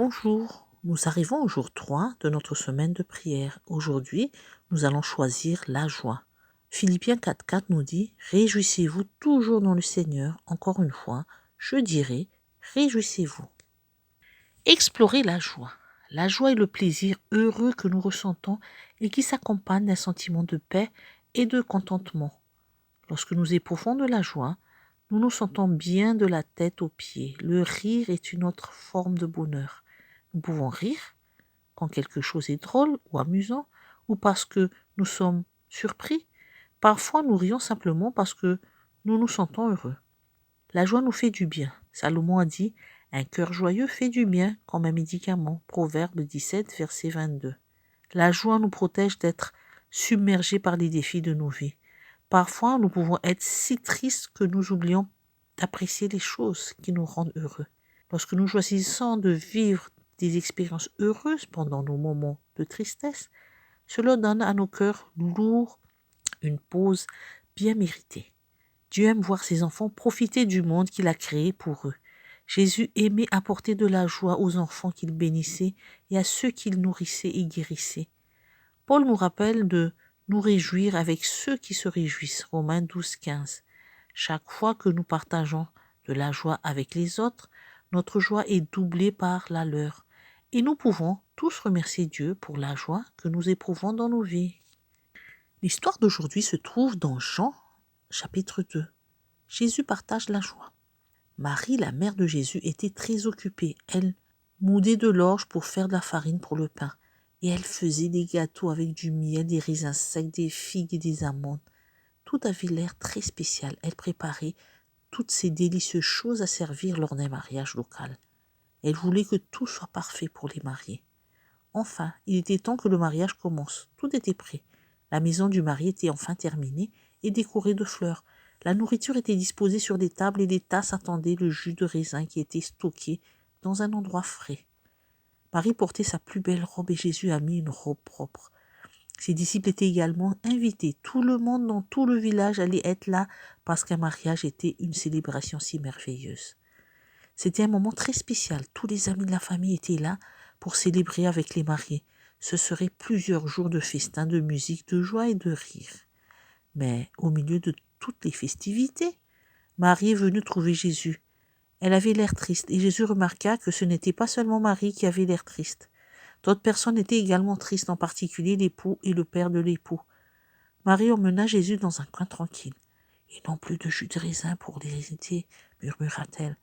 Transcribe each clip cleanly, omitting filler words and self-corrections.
Bonjour, nous arrivons au jour 3 de notre semaine de prière. Aujourd'hui, nous allons choisir la joie. Philippiens 4,4 nous dit « Réjouissez-vous toujours dans le Seigneur. Encore une fois, je dirai, réjouissez-vous. » Explorer la joie. La joie est le plaisir heureux que nous ressentons et qui s'accompagne d'un sentiment de paix et de contentement. Lorsque nous éprouvons de la joie, nous nous sentons bien de la tête aux pieds. Le rire est une autre forme de bonheur. Nous pouvons rire quand quelque chose est drôle ou amusant ou parce que nous sommes surpris. Parfois, nous rions simplement parce que nous nous sentons heureux. La joie nous fait du bien. Salomon a dit « Un cœur joyeux fait du bien comme un médicament ». Proverbe 17, verset 22. La joie nous protège d'être submergés par les défis de nos vies. Parfois, nous pouvons être si tristes que nous oublions d'apprécier les choses qui nous rendent heureux. Lorsque nous choisissons de vivre des expériences heureuses pendant nos moments de tristesse, cela donne à nos cœurs lourds une pause bien méritée. Dieu aime voir ses enfants profiter du monde qu'il a créé pour eux. Jésus aimait apporter de la joie aux enfants qu'il bénissait et à ceux qu'il nourrissait et guérissait. Paul nous rappelle de nous réjouir avec ceux qui se réjouissent. Romains 12, 15. Chaque fois que nous partageons de la joie avec les autres, notre joie est doublée par la leur. Et nous pouvons tous remercier Dieu pour la joie que nous éprouvons dans nos vies. L'histoire d'aujourd'hui se trouve dans Jean, chapitre 2. Jésus partage la joie. Marie, la mère de Jésus, était très occupée. Elle moudait de l'orge pour faire de la farine pour le pain. Et elle faisait des gâteaux avec du miel, des raisins secs, des figues et des amandes. Tout avait l'air très spécial. Elle préparait toutes ces délicieuses choses à servir lors d'un mariage local. Elle voulait que tout soit parfait pour les mariés. Enfin, il était temps que le mariage commence. Tout était prêt. La maison du mari était enfin terminée et décorée de fleurs. La nourriture était disposée sur des tables et des tasses attendaient le jus de raisin qui était stocké dans un endroit frais. Marie portait sa plus belle robe et Jésus a mis une robe propre. Ses disciples étaient également invités. Tout le monde dans tout le village allait être là parce qu'un mariage était une célébration si merveilleuse. C'était un moment très spécial. Tous les amis de la famille étaient là pour célébrer avec les mariés. Ce seraient plusieurs jours de festin, de musique, de joie et de rire. Mais au milieu de toutes les festivités, Marie est venue trouver Jésus. Elle avait l'air triste et Jésus remarqua que ce n'était pas seulement Marie qui avait l'air triste. D'autres personnes étaient également tristes, en particulier l'époux et le père de l'époux. Marie emmena Jésus dans un coin tranquille. « Ils n'ont plus de jus de raisin pour les héritiers, murmura-t-elle.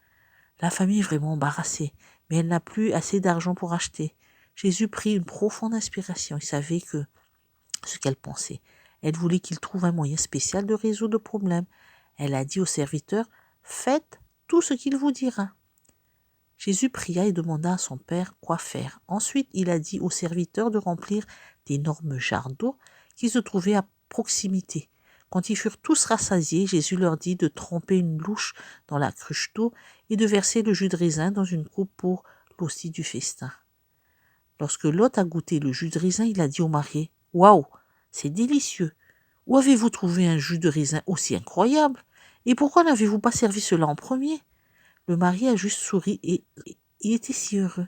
La famille est vraiment embarrassée, mais elle n'a plus assez d'argent pour acheter. » Jésus prit une profonde inspiration. Il savait ce qu'elle pensait. Elle voulait qu'il trouve un moyen spécial de résoudre le problème. Elle a dit au serviteur « Faites tout ce qu'il vous dira. » Jésus pria et demanda à son père quoi faire. Ensuite, il a dit aux serviteurs de remplir d'énormes jarres d'eau qui se trouvaient à proximité. Quand ils furent tous rassasiés, Jésus leur dit de tremper une louche dans la cruche d'eau et de verser le jus de raisin dans une coupe pour l'hostie du festin. Lorsque l'hôte a goûté le jus de raisin, il a dit au marié « Waouh, c'est délicieux! Où avez-vous trouvé un jus de raisin aussi incroyable? Et pourquoi n'avez-vous pas servi cela en premier ?» Le mari a juste souri et il était si heureux.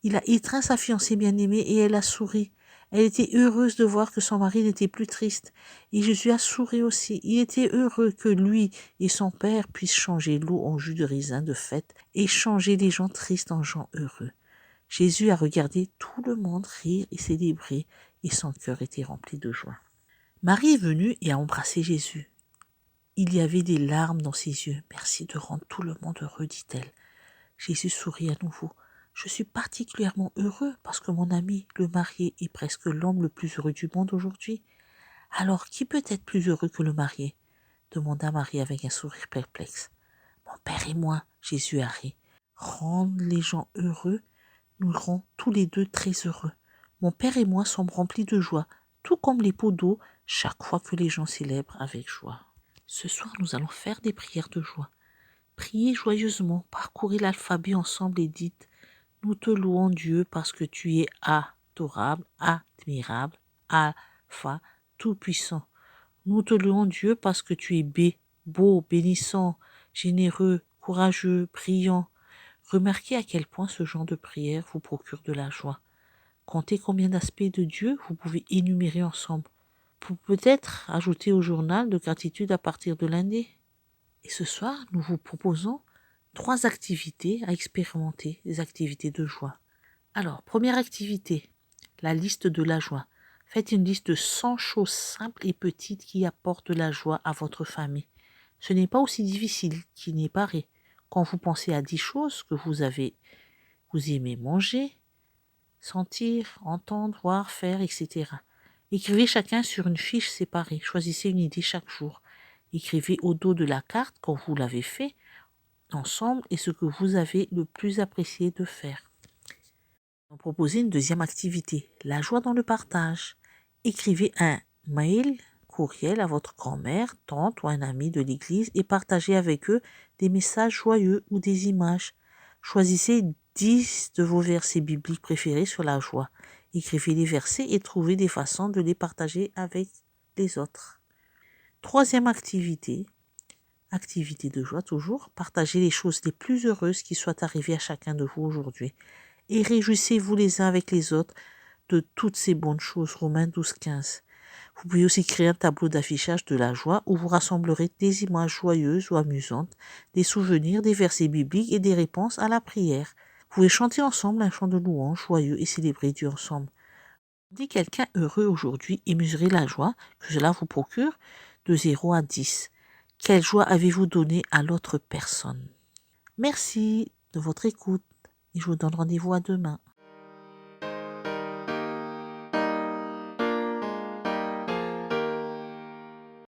Il a étreint sa fiancée bien-aimée et elle a souri. Elle était heureuse de voir que son mari n'était plus triste. Et Jésus a souri aussi. Il était heureux que lui et son père puissent changer l'eau en jus de raisin de fête et changer les gens tristes en gens heureux. Jésus a regardé tout le monde rire et célébrer et son cœur était rempli de joie. Marie est venue et a embrassé Jésus. Il y avait des larmes dans ses yeux. « Merci de rendre tout le monde heureux, dit-elle. » Jésus sourit à nouveau. « Je suis particulièrement heureux parce que mon ami, le marié, est presque l'homme le plus heureux du monde aujourd'hui. »« Alors, qui peut être plus heureux que le marié ?» demanda Marie avec un sourire perplexe. « Mon père et moi, » Jésus a ri. « Rendre les gens heureux nous rend tous les deux très heureux. Mon père et moi sommes remplis de joie, tout comme les pots d'eau, chaque fois que les gens célèbrent avec joie. » Ce soir, nous allons faire des prières de joie. Priez joyeusement, parcourez l'alphabet ensemble et dites « Nous te louons Dieu parce que tu es adorable, admirable, alpha, tout-puissant. Nous te louons Dieu parce que tu es beau, bénissant, généreux, courageux, brillant. Remarquez à quel point ce genre de prière vous procure de la joie. Comptez combien d'aspects de Dieu vous pouvez énumérer ensemble, pour peut-être ajouter au journal de gratitude à partir de lundi. Et ce soir, nous vous proposons 3 activités à expérimenter, des activités de joie. Alors, première activité, la liste de la joie. Faites une liste de 100 choses simples et petites qui apportent de la joie à votre famille. Ce n'est pas aussi difficile qu'il n'y paraît. Quand vous pensez à 10 choses que vous aimez manger, sentir, entendre, voir, faire, etc. Écrivez chacun sur une fiche séparée. Choisissez une idée chaque jour. Écrivez au dos de la carte, quand vous l'avez fait, ensemble et ce que vous avez le plus apprécié de faire. On va proposer une deuxième activité, la joie dans le partage. Écrivez un mail, courriel à votre grand-mère, tante ou un ami de l'église et partagez avec eux des messages joyeux ou des images. Choisissez 10 de vos versets bibliques préférés sur la joie. Écrivez les versets et trouvez des façons de les partager avec les autres. Troisième activité de joie toujours, partagez les choses les plus heureuses qui soient arrivées à chacun de vous aujourd'hui. Et réjouissez-vous les uns avec les autres de toutes ces bonnes choses. Romains 12-15. Vous pouvez aussi créer un tableau d'affichage de la joie où vous rassemblerez des images joyeuses ou amusantes, des souvenirs, des versets bibliques et des réponses à la prière. Vous pouvez chanter ensemble un chant de louange joyeux et célébrer Dieu ensemble. Rendez quelqu'un heureux aujourd'hui et mesurez la joie que cela vous procure de 0 à 10. Quelle joie avez-vous donné à l'autre personne? Merci de votre écoute et je vous donne rendez-vous à demain.